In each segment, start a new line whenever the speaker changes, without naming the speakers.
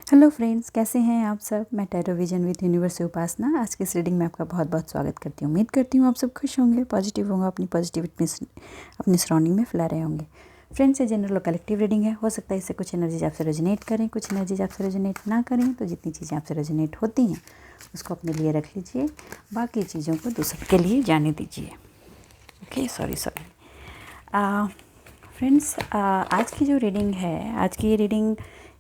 Hello friends, कैसे हैं आप सब। मैं टैरो विजन विद यूनिवर्स से उपासना आज के इस रीडिंग में आपका बहुत बहुत स्वागत करती हूँ। उम्मीद करती हूँ आप सब खुश होंगे, पॉजिटिव होंगे, अपनी पॉजिटिविटी अपनी सराउंडिंग में फैला रहे होंगे। फ्रेंड्स, ये जनरल और कलेक्टिव रीडिंग है। हो सकता है इससे कुछ एनर्जीज आपसे रेजोनेट करें, कुछ एनर्जीज आपसे रेजोनेट ना करें। तो जितनी चीज़ें आपसे रेजोनेट होती हैं उसको अपने लिए रख लीजिए, बाकी चीज़ों को दूसरों के लिए जाने दीजिए। Okay, sorry. फ्रेंड्स, आज की जो रीडिंग है, आज की ये रीडिंग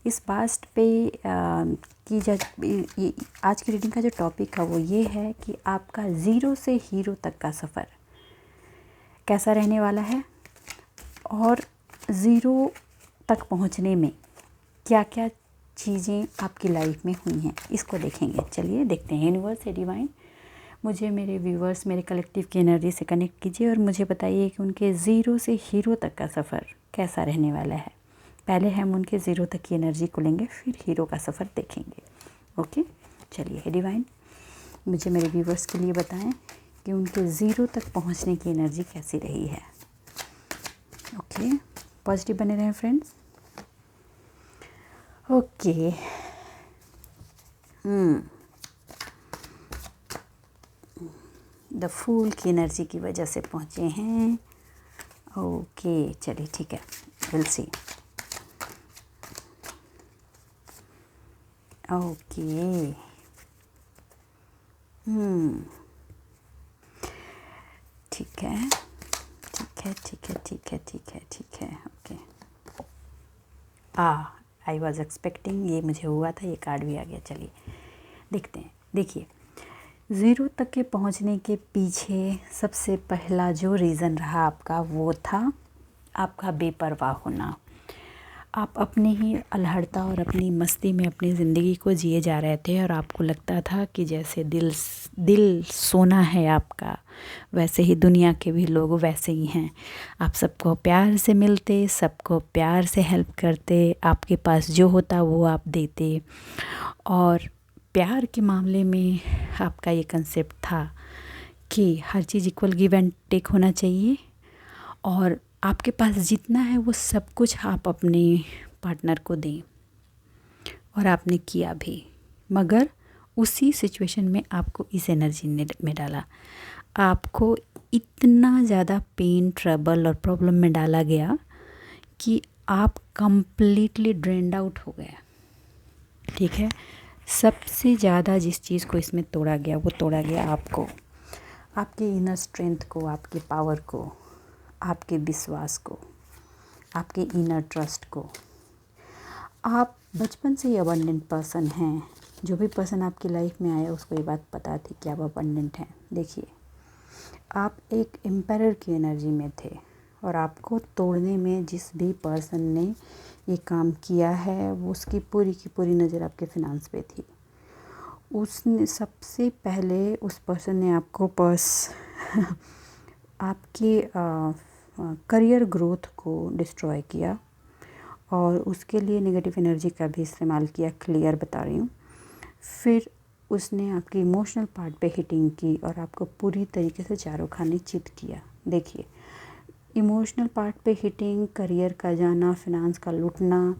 इस पास्ट पे की जा आज की रीडिंग का जो टॉपिक है वो ये है कि आपका ज़ीरो से हीरो तक का सफ़र कैसा रहने वाला है और ज़ीरो तक पहुंचने में क्या क्या चीज़ें आपकी लाइफ में हुई हैं, इसको देखेंगे। चलिए देखते हैं। यूनिवर्स है डिवाइन, मुझे मेरे व्यूवर्स, मेरे कलेक्टिव की एनर्जी से कनेक्ट कीजिए और मुझे बताइए कि उनके ज़ीरो से हीरो तक का सफ़र कैसा रहने वाला है। पहले हम उनके ज़ीरो तक की एनर्जी को लेंगे, फिर हीरो का सफ़र देखेंगे। ओके, चलिए। हे डिवाइन, मुझे मेरे व्यूवर्स के लिए बताएं कि उनके ज़ीरो तक पहुंचने की एनर्जी कैसी रही है। ओके, पॉजिटिव बने रहें फ्रेंड्स। ओके, द फूल की एनर्जी की वजह से पहुंचे हैं। ओके, चलिए ठीक है, विल सी। ओके, ठीक है, ठीक है, ठीक है, ठीक है, ठीक है, ठीक है। ओके, आई वॉज एक्सपेक्टिंग, ये मुझे हुआ था, ये कार्ड भी आ गया। चलिए देखते हैं। देखिए, ज़ीरो तक के पहुंचने के पीछे सबसे पहला जो रीज़न रहा आपका वो था आपका बेपरवाह होना। आप अपने ही अल्हड़ता और अपनी मस्ती में अपनी ज़िंदगी को जिए जा रहे थे और आपको लगता था कि जैसे दिल सोना है आपका, वैसे ही दुनिया के भी लोग वैसे ही हैं। आप सबको प्यार से मिलते, सबको प्यार से हेल्प करते, आपके पास जो होता वो आप देते। और प्यार के मामले में आपका ये कंसेप्ट था कि हर चीज़ इक्वल गिव एंड टेक होना चाहिए और आपके पास जितना है वो सब कुछ आप अपने पार्टनर को दें। और आपने किया भी, मगर उसी सिचुएशन में आपको इस एनर्जी में डाला। आपको इतना ज़्यादा पेन, ट्रबल और प्रॉब्लम में डाला गया कि आप कंप्लीटली ड्रेन्ड आउट हो गया। ठीक है, सबसे ज़्यादा जिस चीज़ को इसमें तोड़ा गया वो तोड़ा गया आपको, आपकी इनर स्ट्रेंथ को, आपकी पावर को, आपके विश्वास को, आपके इनर ट्रस्ट को। आप बचपन से ही अबंडेंट पर्सन हैं। जो भी पर्सन आपकी लाइफ में आया उसको ये बात पता थी कि आप अबंडेंट हैं। देखिए, आप एक एम्पायर की एनर्जी में थे और आपको तोड़ने में जिस भी पर्सन ने ये काम किया है वो उसकी पूरी की पूरी नज़र आपके फिनांस पे थी। उसने सबसे पहले उस पर्सन ने आपको आपकी करियर ग्रोथ को डिस्ट्रॉय किया और उसके लिए नेगेटिव एनर्जी का भी इस्तेमाल किया। क्लियर बता रही हूँ। फिर उसने आपकी इमोशनल पार्ट पे हिटिंग की और आपको पूरी तरीके से चारों खाने चित किया। देखिए, इमोशनल पार्ट पे हिटिंग, करियर का जाना, फिनांस का लूटना,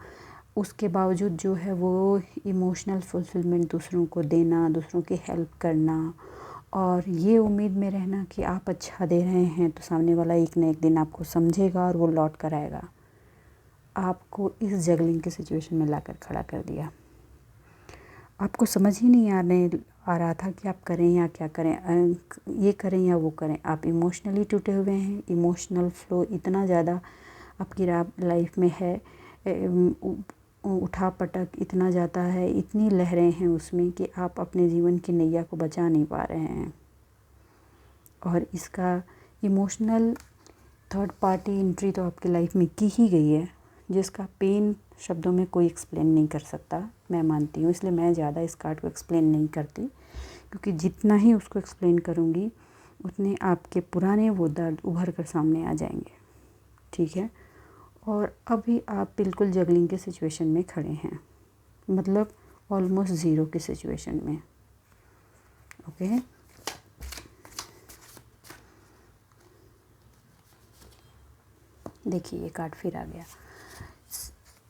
उसके बावजूद जो है वो इमोशनल फुलफिलमेंट दूसरों को देना, दूसरों की हेल्प करना और ये उम्मीद में रहना कि आप अच्छा दे रहे हैं तो सामने वाला एक न एक दिन आपको समझेगा और वो लौट कर आएगा। आपको इस जगलिंग की सिचुएशन में लाकर खड़ा कर दिया। आपको समझ ही नहीं आ रहा था कि आप करें या क्या करें, ये करें या वो करें। आप इमोशनली टूटे हुए हैं। इमोशनल फ्लो इतना ज़्यादा आपकी लाइफ में है, उठा पटक इतना ज़्यादा है, इतनी लहरें हैं उसमें कि आप अपने जीवन की नैया को बचा नहीं पा रहे हैं। और इसका इमोशनल थर्ड पार्टी एंट्री तो आपकी लाइफ में की ही गई है, जिसका पेन शब्दों में कोई एक्सप्लेन नहीं कर सकता, मैं मानती हूँ। इसलिए मैं ज़्यादा इस कार्ड को एक्सप्लेन नहीं करती, क्योंकि जितना ही उसको एक्सप्लेन करूँगी उतने आपके पुराने वो दर्द उभर कर सामने आ जाएंगे। ठीक है, और अभी आप बिल्कुल जगलिंग के सिचुएशन में खड़े हैं, मतलब ऑलमोस्ट ज़ीरो की सिचुएशन में। ओके, देखिए ये कार्ड फिर आ गया।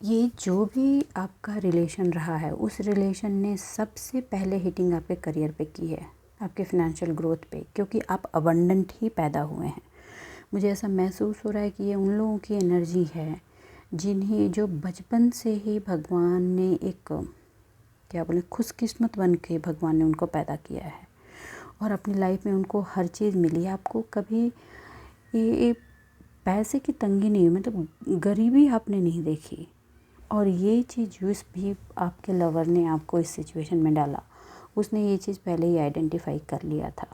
ये जो भी आपका रिलेशन रहा है, उस रिलेशन ने सबसे पहले हिटिंग आपके करियर पे की है, आपके फिनेंशियल ग्रोथ पे, क्योंकि आप अबंडेंट ही पैदा हुए हैं। मुझे ऐसा महसूस हो रहा है कि ये उन लोगों की एनर्जी है जिन्हें जो बचपन से ही भगवान ने एक क्या बोले खुशकिस्मत बन के भगवान ने उनको पैदा किया है और अपनी लाइफ में उनको हर चीज़ मिली। आपको कभी ये पैसे की तंगी नहीं, मतलब गरीबी आपने नहीं देखी। और ये चीज़ जिस भी आपके लवर ने आपको इस सिचुएशन में डाला, उसने ये चीज़ पहले ही आइडेंटिफाई कर लिया था।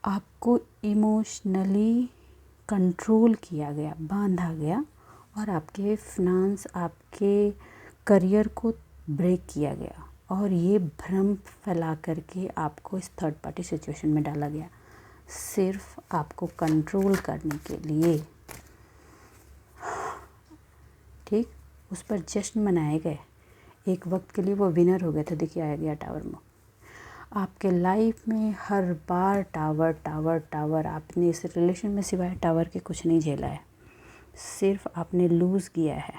आपको इमोशनली कंट्रोल किया गया, बांधा गया और आपके फिनांस, आपके करियर को ब्रेक किया गया और ये भ्रम फैला करके आपको इस थर्ड पार्टी सिचुएशन में डाला गया, सिर्फ आपको कंट्रोल करने के लिए। ठीक, उस पर जश्न मनाए गए, एक वक्त के लिए वो विनर हो गए थे। देखिए आ गया टावर में। आपके लाइफ में हर बार टावर टावर टावर, आपने इस रिलेशन में सिवाय टावर के कुछ नहीं झेला है, सिर्फ आपने लूज़ किया है।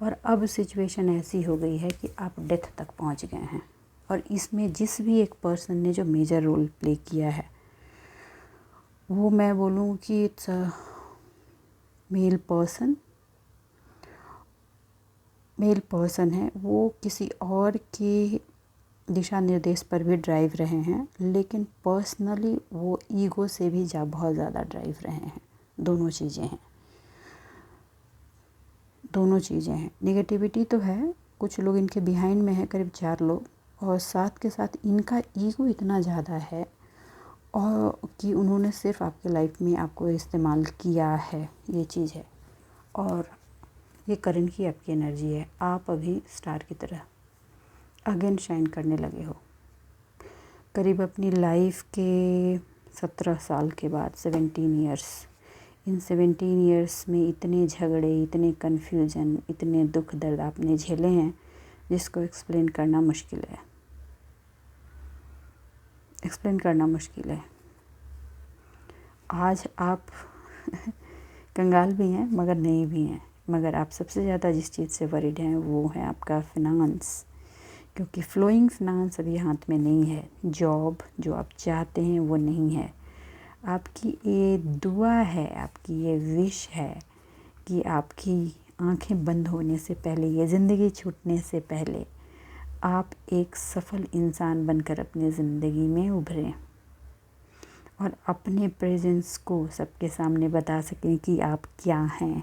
और अब सिचुएशन ऐसी हो गई है कि आप डेथ तक पहुंच गए हैं। और इसमें जिस भी एक पर्सन ने जो मेजर रोल प्ले किया है, वो मैं बोलूँ कि इट्स अ मेल पर्सन है। वो किसी और के दिशा निर्देश पर भी ड्राइव रहे हैं, लेकिन पर्सनली वो ईगो से भी बहुत ज़्यादा ड्राइव रहे हैं। दोनों चीज़ें हैं। नेगेटिविटी तो है, कुछ लोग इनके बिहाइंड में है, करीब 4 लोग, और साथ के साथ इनका ईगो इतना ज़्यादा है और कि उन्होंने सिर्फ आपके लाइफ में आपको इस्तेमाल किया है, ये चीज़ है। और ये करंट की आपकी एनर्जी है। आप अभी स्टार की तरह अगेन शाइन करने लगे हो। करीब अपनी लाइफ के 17 साल के बाद 17 ईयर्स, इन 17 ईयर्स में इतने झगड़े, इतने कन्फ्यूजन, इतने दुख दर्द आपने झेले हैं जिसको एक्सप्लेन करना मुश्किल है। आज आप कंगाल भी हैं मगर नहीं भी हैं। मगर आप सबसे ज़्यादा जिस चीज़ से वरीड हैं वो है आपका फिनांस, क्योंकि फ्लोइंग फिनांस अभी हाथ में नहीं है। जॉब जो आप चाहते हैं वो नहीं है। आपकी ये दुआ है, आपकी ये विश है कि आपकी आंखें बंद होने से पहले, ये ज़िंदगी छूटने से पहले, आप एक सफल इंसान बनकर अपनी ज़िंदगी में उभरें और अपने प्रेजेंस को सबके सामने बता सकें कि आप क्या हैं।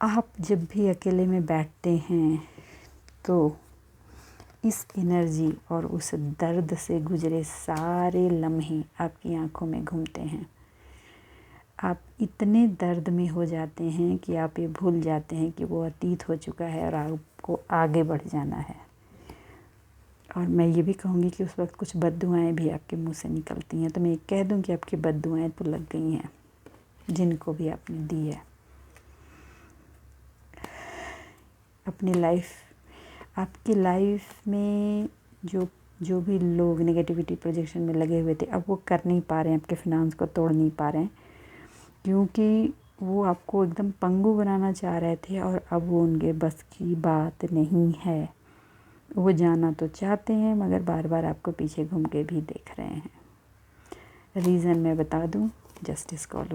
आप जब भी अकेले में बैठते हैं तो इस एनर्जी और उस दर्द से गुजरे सारे लम्हे आपकी आंखों में घूमते हैं। आप इतने दर्द में हो जाते हैं कि आप ये भूल जाते हैं कि वो अतीत हो चुका है और आपको आगे बढ़ जाना है। और मैं ये भी कहूँगी कि उस वक्त कुछ बद्दुआएँ भी आपके मुंह से निकलती हैं। तो मैं कह दूँ कि आपकी बद्दुआएँ तो लग गई हैं, जिनको भी आपने दी है। आपकी लाइफ में जो भी लोग नेगेटिविटी प्रोजेक्शन में लगे हुए थे, अब वो कर नहीं पा रहे हैं, आपके फिनांस को तोड़ नहीं पा रहे हैं, क्योंकि वो आपको एकदम पंगु बनाना चाह रहे थे और अब वो उनके बस की बात नहीं है। वो जाना तो चाहते हैं मगर बार बार आपको पीछे घूम के भी देख रहे हैं। रीज़न मैं बता दूं, जस्टिस कॉल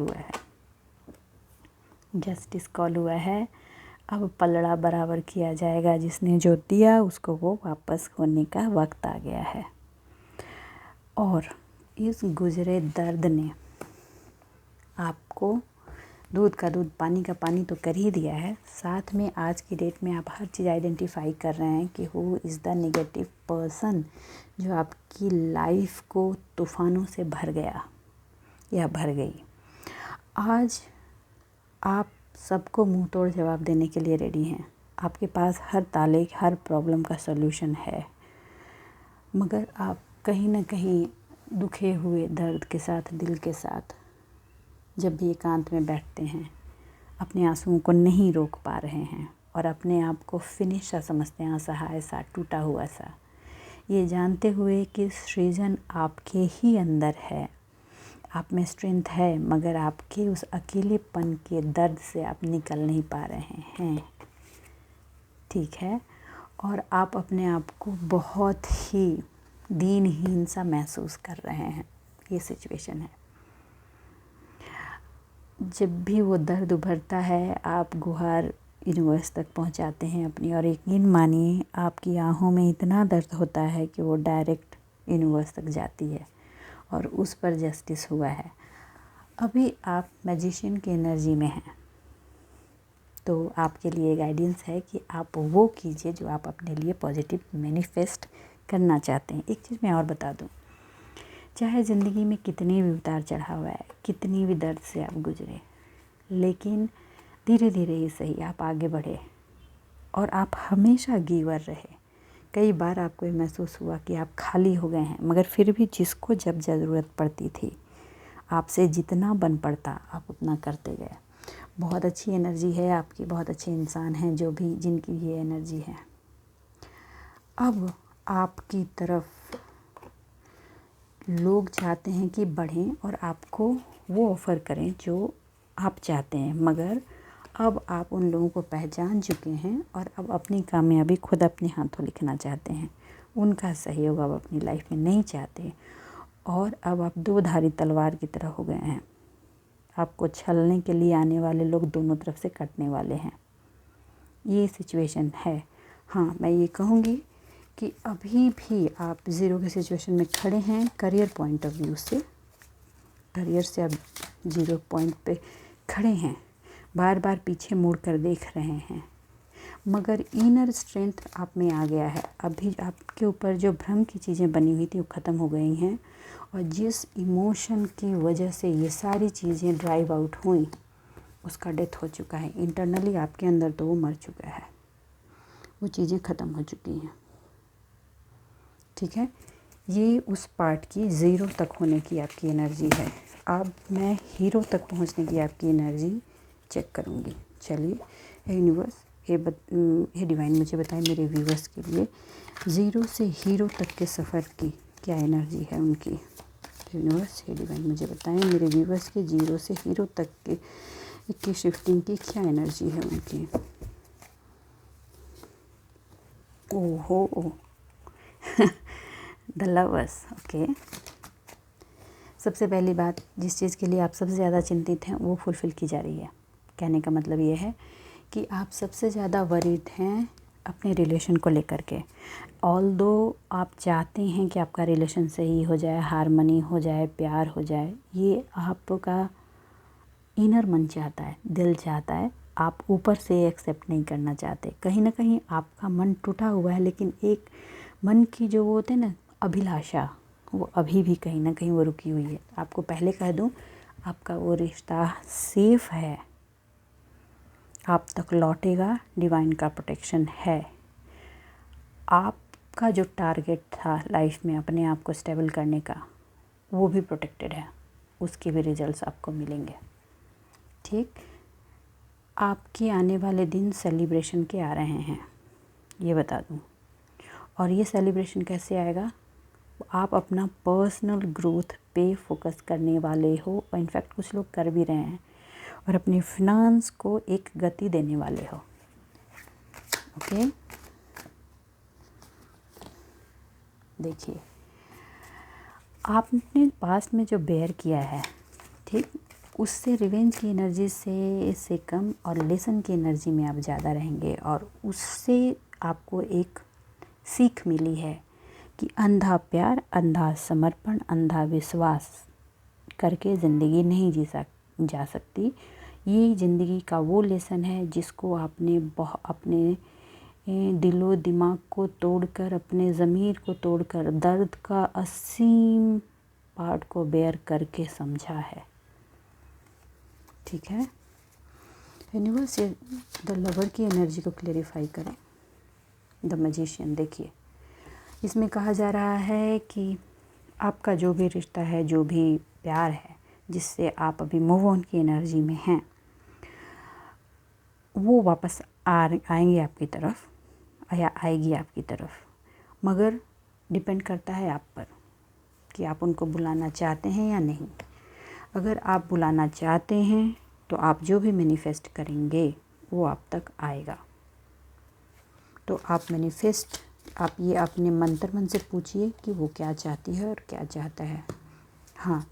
हुआ है। अब पलड़ा बराबर किया जाएगा। जिसने जो दिया उसको वो वापस होने का वक्त आ गया है। और इस गुजरे दर्द ने आपको दूध का दूध, पानी का पानी तो कर ही दिया है। साथ में आज की डेट में आप हर चीज़ आइडेंटिफाई कर रहे हैं कि who is the negative person जो आपकी लाइफ को तूफ़ानों से भर गया या भर गई। आज आप सबको मुंह तोड़ जवाब देने के लिए रेडी हैं। आपके पास हर ताले, हर प्रॉब्लम का सलूशन है, मगर आप कहीं ना कहीं दुखे हुए दर्द के साथ, दिल के साथ जब भी एकांत में बैठते हैं, अपने आंसुओं को नहीं रोक पा रहे हैं और अपने आप को फिनिश सा समझते हैं, असहाय सा, टूटा हुआ सा, ये जानते हुए कि सृजन आपके ही अंदर है। आप में स्ट्रेंथ है, मगर आपके उस अकेलेपन के दर्द से आप निकल नहीं पा रहे हैं, ठीक है। और आप अपने आप को बहुत ही दीनहीन सा महसूस कर रहे हैं, ये सिचुएशन है। जब भी वो दर्द उभरता है, आप गुहार यूनिवर्स तक पहुंचाते हैं अपनी, और यकीन मानिए आपकी आँखों में इतना दर्द होता है कि वो डायरेक्ट यूनिवर्स तक जाती है और उस पर जस्टिस हुआ है। अभी आप मैजिशियन की एनर्जी में हैं, तो आपके लिए गाइडेंस है कि आप वो कीजिए जो आप अपने लिए पॉजिटिव मैनिफेस्ट करना चाहते हैं। एक चीज़ मैं और बता दूं, चाहे ज़िंदगी में कितनी भी उतार चढ़ाव है, कितनी भी दर्द से आप गुजरे, लेकिन धीरे धीरे ही सही आप आगे बढ़े और आप हमेशा गिवर रहे। कई बार आपको ये महसूस हुआ कि आप खाली हो गए हैं, मगर फिर भी जिसको जब ज़रूरत पड़ती थी, आपसे जितना बन पड़ता आप उतना करते गए। बहुत अच्छी एनर्जी है आपकी, बहुत अच्छे इंसान हैं जो भी जिनकी ये एनर्जी है। अब आपकी तरफ लोग चाहते हैं कि बढ़ें और आपको वो ऑफ़र करें जो आप चाहते हैं, मगर अब आप उन लोगों को पहचान चुके हैं और अब अपनी कामयाबी खुद अपने हाथों लिखना चाहते हैं। उनका सहयोग अब अपनी लाइफ में नहीं चाहते और अब आप दो धारी तलवार की तरह हो गए हैं। आपको छलने के लिए आने वाले लोग दोनों तरफ से कटने वाले हैं, ये सिचुएशन है। हाँ, मैं ये कहूँगी कि अभी भी आप ज़ीरो की सिचुएशन में खड़े हैं। करियर पॉइंट ऑफ व्यू से, करियर से आप ज़ीरो पॉइंट पे खड़े हैं, बार बार पीछे मुड़ कर देख रहे हैं, मगर इनर स्ट्रेंथ आप में आ गया है। अभी आपके ऊपर जो भ्रम की चीज़ें बनी हुई थी वो ख़त्म हो गई हैं, और जिस इमोशन की वजह से ये सारी चीज़ें ड्राइव आउट हुई उसका डेथ हो चुका है। इंटरनली आपके अंदर तो वो मर चुका है, वो चीज़ें ख़त्म हो चुकी हैं, ठीक है। ये उस पार्ट की ज़ीरो तक होने की आपकी एनर्जी है। अब मैं हीरो तक पहुंचने की आपकी एनर्जी चेक करूंगी। चलिए, हे यूनिवर्स, हे डिवाइन, मुझे बताएं मेरे व्यूवर्स के लिए ज़ीरो से हीरो तक के सफ़र की क्या एनर्जी है उनकी। यूनिवर्स, हे डिवाइन, मुझे बताएं मेरे व्यूवर्स के ज़ीरो से हीरो तक की शिफ्टिंग की क्या एनर्जी है उनकी। ओहो द लवर्स, ओके। सबसे पहली बात, जिस चीज़ के लिए आप सबसे ज़्यादा चिंतित हैं वो फुलफ़िल की जा रही है। कहने का मतलब ये है कि आप सबसे ज़्यादा वरीड हैं अपने रिलेशन को लेकर के। ऑल्दो आप चाहते हैं कि आपका रिलेशन सही हो जाए, हारमनी हो जाए, प्यार हो जाए, ये आपका इनर मन चाहता है, दिल चाहता है, आप ऊपर से एक्सेप्ट नहीं करना चाहते। कहीं ना कहीं आपका मन टूटा हुआ है, लेकिन एक मन की जो वो होते हैं ना अभिलाषा, वो अभी भी कहीं ना कहीं वो रुकी हुई है। आपको पहले कह दूं, आपका वो रिश्ता सेफ है, आप तक लौटेगा, डिवाइन का प्रोटेक्शन है। आपका जो टारगेट था लाइफ में अपने आप को स्टेबल करने का, वो भी प्रोटेक्टेड है, उसके भी रिजल्ट्स आपको मिलेंगे, ठीक। आपके आने वाले दिन सेलिब्रेशन के आ रहे हैं, ये बता दूं। और ये सेलिब्रेशन कैसे आएगा, आप अपना पर्सनल ग्रोथ पे फोकस करने वाले हो, और इनफैक्ट कुछ लोग कर भी रहे हैं, और अपने फिनांस को एक गति देने वाले हो, ओके। देखिए, आपने पास्ट में जो बेयर किया है, ठीक, उससे रिवेंज की एनर्जी से कम और लेसन की एनर्जी में आप ज़्यादा रहेंगे, और उससे आपको एक सीख मिली है कि अंधा प्यार, अंधा समर्पण, अंधा विश्वास करके ज़िंदगी नहीं जा सकती। ये ज़िंदगी का वो लेसन है जिसको आपने अपने दिलो दिमाग को तोड़कर, अपने ज़मीर को तोड़कर, दर्द का असीम पार्ट को बेयर करके समझा है, ठीक है। यूनिवर्स, द लवर की एनर्जी को क्लेरिफाई करें। द मैजिशियन, देखिए, इसमें कहा जा रहा है कि आपका जो भी रिश्ता है, जो भी प्यार है, जिससे आप अभी मूव ऑन की एनर्जी में हैं, वो वापस आएंगे आपकी तरफ, या आएगी आपकी तरफ, मगर डिपेंड करता है आप पर कि आप उनको बुलाना चाहते हैं या नहीं। अगर आप बुलाना चाहते हैं तो आप जो भी मैनिफेस्ट करेंगे वो आप तक आएगा। तो आप ये अपने मंत्र मन से पूछिए कि वो क्या चाहती है और क्या चाहता है। हाँ,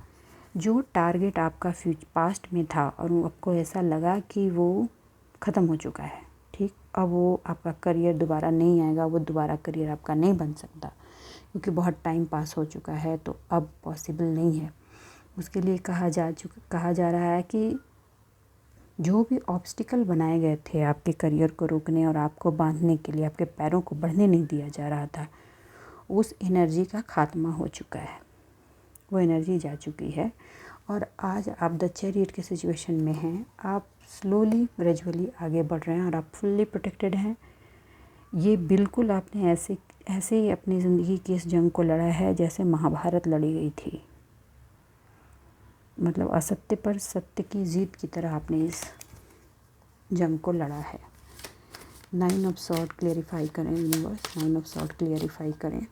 जो टारगेट आपका पास्ट में था और आपको ऐसा लगा कि वो ख़त्म हो चुका है, ठीक, अब वो आपका करियर दोबारा नहीं आएगा, वो दोबारा करियर आपका नहीं बन सकता क्योंकि बहुत टाइम पास हो चुका है, तो अब पॉसिबल नहीं है। उसके लिए कहा जा रहा है कि जो भी ऑब्स्टिकल बनाए गए थे आपके करियर को रोकने और आपको बांधने के लिए, आपके पैरों को बढ़ने नहीं दिया जा रहा था, उस एनर्जी का खात्मा हो चुका है, वो एनर्जी जा चुकी है। और आज आप द चैरियट के सिचुएशन में हैं, आप स्लोली ग्रेजुअली आगे बढ़ रहे हैं और आप फुल्ली प्रोटेक्टेड हैं। ये बिल्कुल आपने ऐसे ही अपनी ज़िंदगी की इस जंग को लड़ा है जैसे महाभारत लड़ी गई थी, मतलब असत्य पर सत्य की जीत की तरह आपने इस जंग को लड़ा है। 9 ऑफ सॉर्ड क्लियरिफाई करें यूनिवर्स, 9 ऑफ सॉर्ड क्लियरिफाई करें।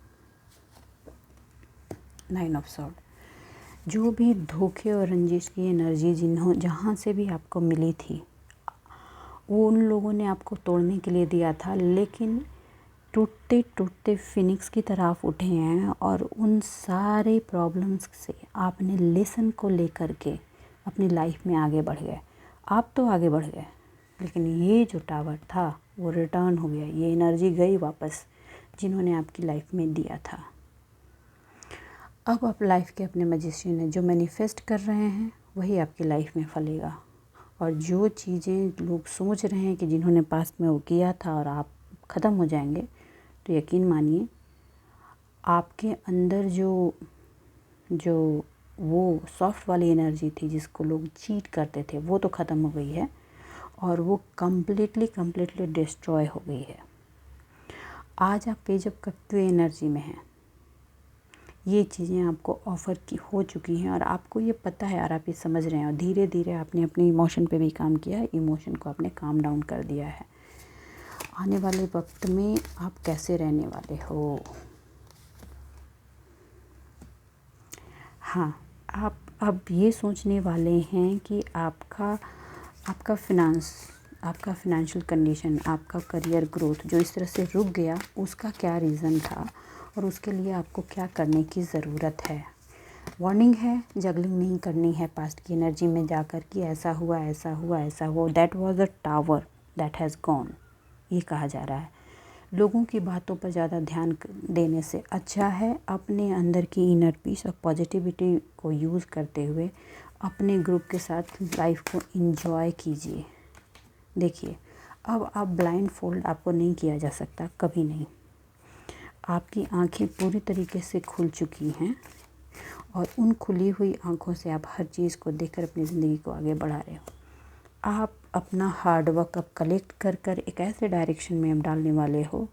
9 ऑफ सॉर्ड, जो भी धोखे और रंजिश की एनर्जी जहाँ से भी आपको मिली थी, वो उन लोगों ने आपको तोड़ने के लिए दिया था, लेकिन टूटते टूटते फिनिक्स की तरह आप उठे हैं और उन सारे प्रॉब्लम्स से आपने लेसन को लेकर के अपनी लाइफ में आगे बढ़ गए। आप तो आगे बढ़ गए, लेकिन ये जो टावर था वो रिटर्न हो गया, ये एनर्जी गई वापस जिन्होंने आपकी लाइफ में दिया था। अब आप लाइफ के अपने मैजिशियन हैं, जो मैनिफेस्ट कर रहे हैं वही आपकी लाइफ में फलेगा। और जो चीज़ें लोग सोच रहे हैं कि जिन्होंने पास्ट में वो किया था और आप ख़त्म हो जाएंगे, तो यकीन मानिए आपके अंदर जो वो सॉफ्ट वाली एनर्जी थी जिसको लोग चीट करते थे, वो तो ख़त्म हो गई है और वो कम्प्लीटली डिस्ट्रॉय हो गई है। आज आप पेज अप करते हुए एनर्जी में हैं, ये चीज़ें आपको ऑफ़र की हो चुकी हैं और आपको ये पता है और आप ये समझ रहे हैं, और धीरे धीरे आपने अपने इमोशन पे भी काम किया है, इमोशन को आपने काम डाउन कर दिया है। आने वाले वक्त में आप कैसे रहने वाले हो? हाँ, आप अब ये सोचने वाले हैं कि आपका फाइनेंशियल कंडीशन, आपका करियर ग्रोथ जो इस तरह से रुक गया, उसका क्या रीज़न था और उसके लिए आपको क्या करने की ज़रूरत है। वार्निंग है, जगलिंग नहीं करनी है पास्ट की एनर्जी में जाकर कि ऐसा हुआ, that was a tower that has gone, ये कहा जा रहा है। लोगों की बातों पर ज़्यादा ध्यान देने से अच्छा है अपने अंदर की इनर पीस और पॉजिटिविटी को यूज़ करते हुए अपने ग्रुप के साथ लाइफ को एंजॉय कीजिए। देखिए, अब आप ब्लाइंड फोल्ड आपको नहीं किया जा सकता, कभी नहीं। आपकी आंखें पूरी तरीके से खुल चुकी हैं और उन खुली हुई आंखों से आप हर चीज़ को देखकर अपनी ज़िंदगी को आगे बढ़ा रहे हो। आप अपना हार्ड वर्क अब कलेक्ट कर एक ऐसे डायरेक्शन में अब डालने वाले हो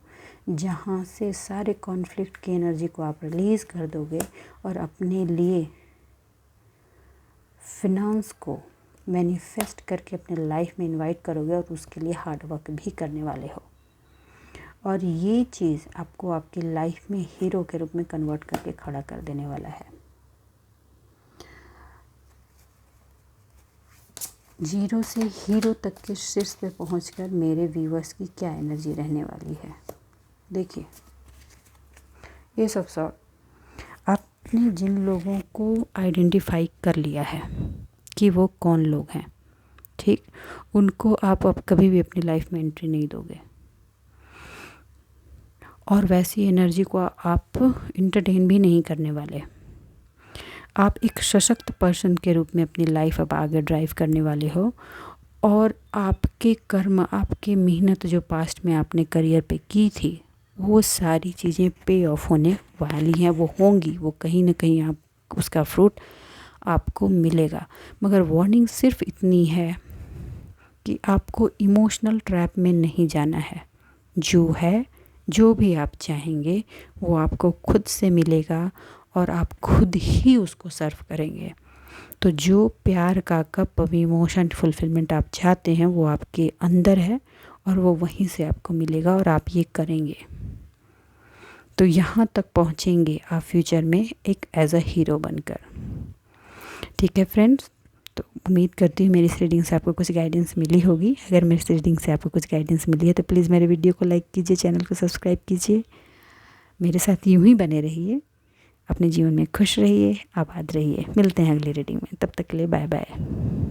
जहाँ से सारे कॉन्फ्लिक्ट की एनर्जी को आप रिलीज़ कर दोगे और अपने लिए फिनांस को मैनिफेस्ट करके अपने लाइफ में इनवाइट करोगे और उसके लिए हार्ड वर्क भी करने वाले हो। और ये चीज़ आपको आपकी लाइफ में हीरो के रूप में कन्वर्ट करके खड़ा कर देने वाला है। 0 से हीरो तक के शीर्ष पे पहुंचकर मेरे व्यूअर्स की क्या एनर्जी रहने वाली है। देखिए, ये सब आपने जिन लोगों को आइडेंटिफाई कर लिया है कि वो कौन लोग हैं, ठीक, उनको आप अब कभी भी अपनी लाइफ में एंट्री नहीं दोगे और वैसी एनर्जी को आप इंटरटेन भी नहीं करने वाले। आप एक सशक्त पर्सन के रूप में अपनी लाइफ अब आगे ड्राइव करने वाले हो और आपके कर्म, आपके मेहनत जो पास्ट में आपने करियर पे की थी, वो सारी चीज़ें पे ऑफ होने वाली हैं, वो होंगी, वो कहीं ना कहीं आप उसका फ्रूट आपको मिलेगा। मगर वार्निंग सिर्फ इतनी है कि आपको इमोशनल ट्रैप में नहीं जाना है। जो भी आप चाहेंगे वो आपको खुद से मिलेगा और आप खुद ही उसको सर्व करेंगे। तो जो प्यार का कप ऑफ इमोशन फुलफिलमेंट आप चाहते हैं वो आपके अंदर है और वो वहीं से आपको मिलेगा और आप ये करेंगे तो यहाँ तक पहुँचेंगे आप फ्यूचर में एक एज अ हीरो बनकर। ठीक है फ्रेंड्स, तो उम्मीद करती हूँ मेरी इस रीडिंग से आपको कुछ गाइडेंस मिली होगी। अगर मेरी इस रीडिंग से आपको कुछ गाइडेंस मिली है तो प्लीज़ मेरे वीडियो को लाइक कीजिए, चैनल को सब्सक्राइब कीजिए, मेरे साथ यूं ही बने रहिए, अपने जीवन में खुश रहिए, आबाद रहिए। मिलते हैं अगली रीडिंग में, तब तक के लिए बाय बाय।